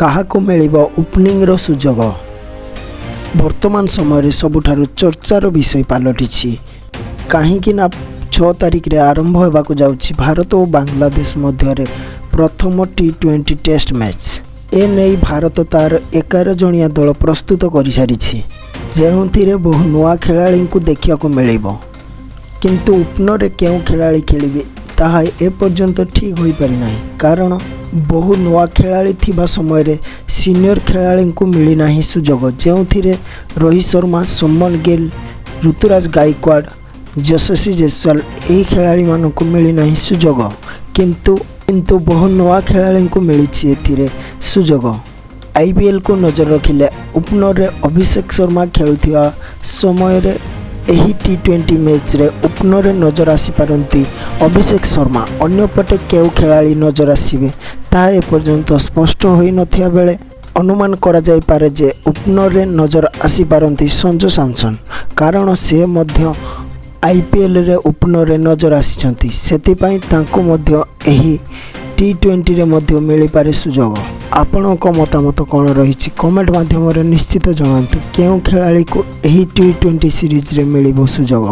କାହାକୁ ମିଳିବ ଓପନିଂର ସୁଯୋଗ। ବର୍ତ୍ତମାନ ସମୟରେ ସବୁଠାରୁ ଚର୍ଚ୍ଚାର ବିଷୟ ପାଲଟିଛି, କାହିଁକି ନା 6 ତାରିଖରେ ଆରମ୍ଭ ହେବାକୁ ଯାଉଛି ଭାରତ ଓ ବାଂଲାଦେଶ ମଧ୍ୟରେ ପ୍ରଥମ T20 ଟେଷ୍ଟ ମ୍ୟାଚ୍। ଏନେଇ ଭାରତ ତାର 11 ଜଣିଆ ଦଳ ପ୍ରସ୍ତୁତ କରିସାରିଛି, ଯେଉଁଥିରେ ବହୁ ନୂଆ ଖେଳାଳିଙ୍କୁ ଦେଖିବାକୁ ମିଳିବ। କିନ୍ତୁ ଓପନରେ କେଉଁ ଖେଳାଳି ଖେଳିବେ ତାହା ଏପର୍ଯ୍ୟନ୍ତ ଠିକ୍ ହୋଇପାରିନାହିଁ, କାରଣ ବହୁ ନୂଆ ଖେଳାଳି ଥିବା ସମୟରେ ସିନିୟର ଖେଳାଳିଙ୍କୁ ମିଳିନାହିଁ ସୁଯୋଗ, ଯେଉଁଥିରେ ରୋହିତ ଶର୍ମା, ସୁମନ ଗିଲ୍, ଋତୁରାଜ ଗାଇକ୍ୱାଡ, ଯଶସ୍ୱୀ ଜୟସ୍ୱାଲ ଏହି ଖେଳାଳିମାନଙ୍କୁ ମିଳିନାହିଁ ସୁଯୋଗ। କିନ୍ତୁ ବହୁ ନୂଆ ଖେଳାଳିଙ୍କୁ ମିଳିଛି ଏଥିରେ ସୁଯୋଗ। IPLକୁ ନଜର ରଖିଲେ ଓପନରେ ଅଭିଷେକ ଶର୍ମା ଖେଳୁଥିବା ସମୟରେ ଏହି T20 ମ୍ୟାଚ୍ରେ ଓପନରେ ନଜର ଆସିପାରନ୍ତି ଅଭିଷେକ ଶର୍ମା। ଅନ୍ୟପଟେ କେଉଁ ଖେଳାଳି ନଜର ଆସିବେ ତାହା ଏପର୍ଯ୍ୟନ୍ତ ସ୍ପଷ୍ଟ ହୋଇନଥିବା ବେଳେ ଅନୁମାନ କରାଯାଇପାରେ ଯେ ଓପନରେ ନଜର ଆସିପାରନ୍ତି ସଞ୍ଜୁ ସାମସନ୍, କାରଣ ସେ ମଧ୍ୟ IPLରେ ଓପନରେ ନଜର ଆସିଛନ୍ତି। ସେଥିପାଇଁ ତାଙ୍କୁ ମଧ୍ୟ ଏହି T20ରେ ମଧ୍ୟ ମିଳିପାରେ ସୁଯୋଗ। ଆପଣଙ୍କ ମତାମତ କ'ଣ ରହିଛି କମେଣ୍ଟ ମାଧ୍ୟମରେ ନିଶ୍ଚିତ ଜଣାନ୍ତୁ। କେଉଁ ଖେଳାଳିକୁ ଏହି T20 ସିରିଜରେ ମିଳିବ ସୁଯୋଗ?